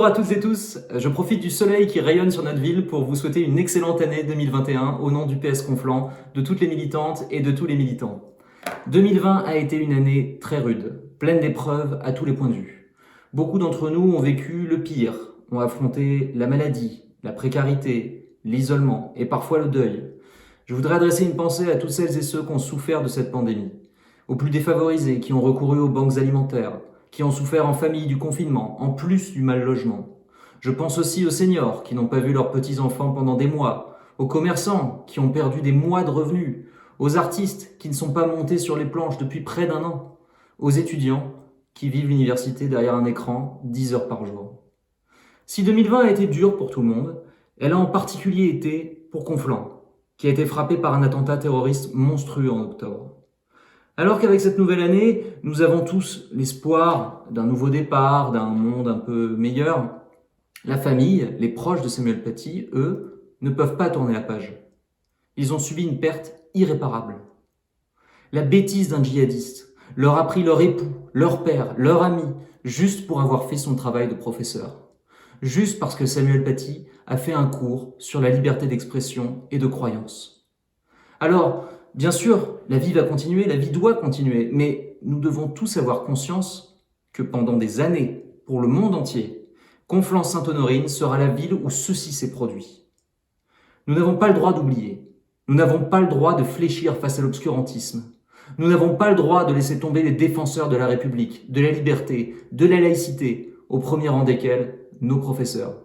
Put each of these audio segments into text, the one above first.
Bonjour à toutes et tous, je profite du soleil qui rayonne sur notre ville pour vous souhaiter une excellente année 2021 au nom du PS Conflans, de toutes les militantes et de tous les militants. 2020 a été une année très rude, pleine d'épreuves à tous les points de vue. Beaucoup d'entre nous ont vécu le pire, ont affronté la maladie, la précarité, l'isolement et parfois le deuil. Je voudrais adresser une pensée à toutes celles et ceux qui ont souffert de cette pandémie, aux plus défavorisés qui ont recouru aux banques alimentaires, qui ont souffert en famille du confinement, en plus du mal logement. Je pense aussi aux seniors qui n'ont pas vu leurs petits-enfants pendant des mois, aux commerçants qui ont perdu des mois de revenus, aux artistes qui ne sont pas montés sur les planches depuis près d'1 an, aux étudiants qui vivent l'université derrière un écran 10 heures par jour. Si 2020 a été dur pour tout le monde, elle a en particulier été pour Conflans, qui a été frappé par un attentat terroriste monstrueux en octobre. Alors qu'avec cette nouvelle année, nous avons tous l'espoir d'un nouveau départ, d'un monde un peu meilleur, la famille, les proches de Samuel Paty, eux, ne peuvent pas tourner la page. Ils ont subi une perte irréparable. La bêtise d'un djihadiste leur a pris leur époux, leur père, leur ami, juste pour avoir fait son travail de professeur. Juste parce que Samuel Paty a fait un cours sur la liberté d'expression et de croyance. Alors, bien sûr, la vie va continuer, la vie doit continuer, mais nous devons tous avoir conscience que pendant des années, pour le monde entier, Conflans-Sainte-Honorine sera la ville où ceci s'est produit. Nous n'avons pas le droit d'oublier. Nous n'avons pas le droit de fléchir face à l'obscurantisme. Nous n'avons pas le droit de laisser tomber les défenseurs de la République, de la liberté, de la laïcité, au premier rang desquels nos professeurs.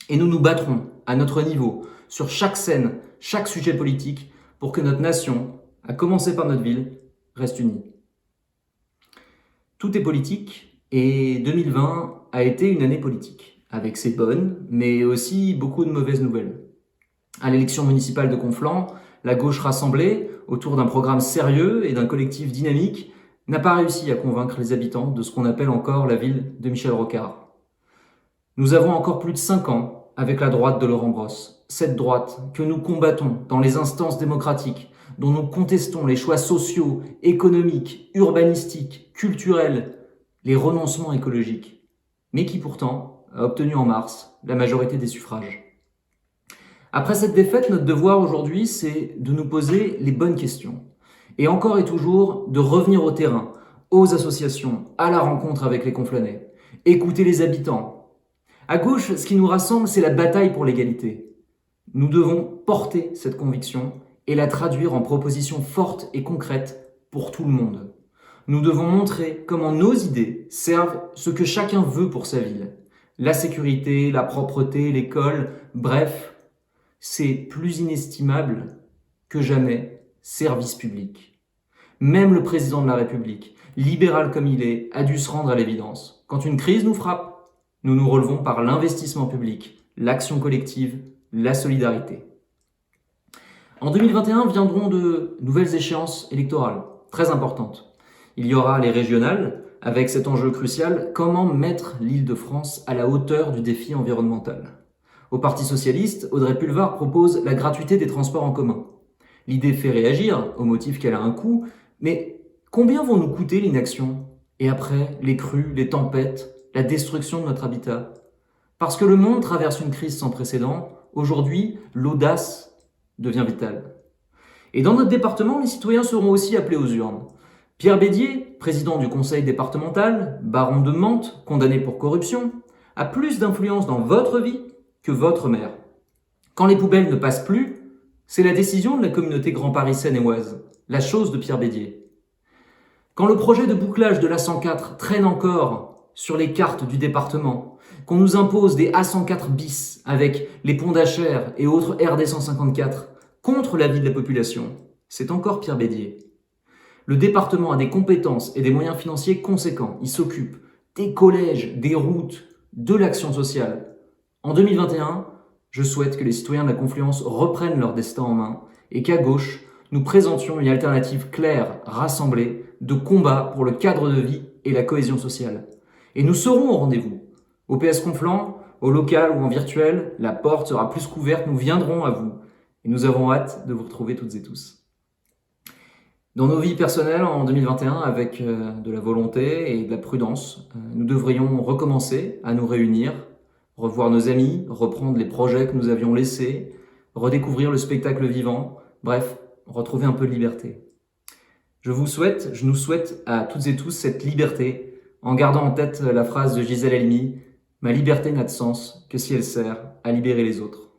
Et nous nous battrons, à notre niveau, sur chaque scène, chaque sujet politique, pour que notre nation, à commencer par notre ville, reste unie. Tout est politique et 2020 a été une année politique, avec ses bonnes, mais aussi beaucoup de mauvaises nouvelles. À l'élection municipale de Conflans, la gauche rassemblée autour d'un programme sérieux et d'un collectif dynamique n'a pas réussi à convaincre les habitants de ce qu'on appelle encore la ville de Michel Rocard. Nous avons encore plus de 5 ans avec la droite de Laurent Brosse, cette droite que nous combattons dans les instances démocratiques, dont nous contestons les choix sociaux, économiques, urbanistiques, culturels, les renoncements écologiques, mais qui pourtant a obtenu en mars la majorité des suffrages. Après cette défaite, notre devoir aujourd'hui, c'est de nous poser les bonnes questions. Et encore et toujours, de revenir au terrain, aux associations, à la rencontre avec les Conflanais, écouter les habitants. À gauche, ce qui nous rassemble, c'est la bataille pour l'égalité. Nous devons porter cette conviction et la traduire en propositions fortes et concrètes pour tout le monde. Nous devons montrer comment nos idées servent ce que chacun veut pour sa ville. La sécurité, la propreté, l'école, bref, c'est plus inestimable que jamais service public. Même le président de la République, libéral comme il est, a dû se rendre à l'évidence. Quand une crise nous frappe, nous nous relevons par l'investissement public, l'action collective, la solidarité. En 2021 viendront de nouvelles échéances électorales, très importantes. Il y aura les régionales, avec cet enjeu crucial, comment mettre l'Île-de-France à la hauteur du défi environnemental. Au Parti socialiste, Audrey Pulvar propose la gratuité des transports en commun. L'idée fait réagir, au motif qu'elle a un coût, mais combien vont nous coûter l'inaction? Et après, les crues, les tempêtes, la destruction de notre habitat? Parce que le monde traverse une crise sans précédent, aujourd'hui, l'audace devient vitale. Et dans notre département, les citoyens seront aussi appelés aux urnes. Pierre Bédier, président du conseil départemental, baron de Mantes, condamné pour corruption, a plus d'influence dans votre vie que votre maire. Quand les poubelles ne passent plus, c'est la décision de la communauté Grand Paris Seine-et-Oise, la chose de Pierre Bédier. Quand le projet de bouclage de l'A104 traîne encore sur les cartes du département, qu'on nous impose des A104 bis avec les ponts d'Achères et autres RD 154 contre l'avis de la population, c'est encore Pierre Bédier. Le département a des compétences et des moyens financiers conséquents. Il s'occupe des collèges, des routes, de l'action sociale. En 2021, je souhaite que les citoyens de la Confluence reprennent leur destin en main et qu'à gauche, nous présentions une alternative claire, rassemblée, de combat pour le cadre de vie et la cohésion sociale. Et nous serons au rendez-vous. Au PS Conflans, au local ou en virtuel, la porte sera plus qu'ouverte, nous viendrons à vous. Et nous avons hâte de vous retrouver toutes et tous. Dans nos vies personnelles, en 2021, avec de la volonté et de la prudence, nous devrions recommencer à nous réunir revoir nos amis, reprendre les projets que nous avions laissés, redécouvrir le spectacle vivant, bref, retrouver un peu de liberté. Je nous souhaite à toutes et tous cette liberté, en gardant en tête la phrase de Gisèle Halimi, « Ma liberté n'a de sens que si elle sert à libérer les autres ».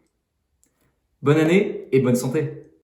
Bonne année et bonne santé!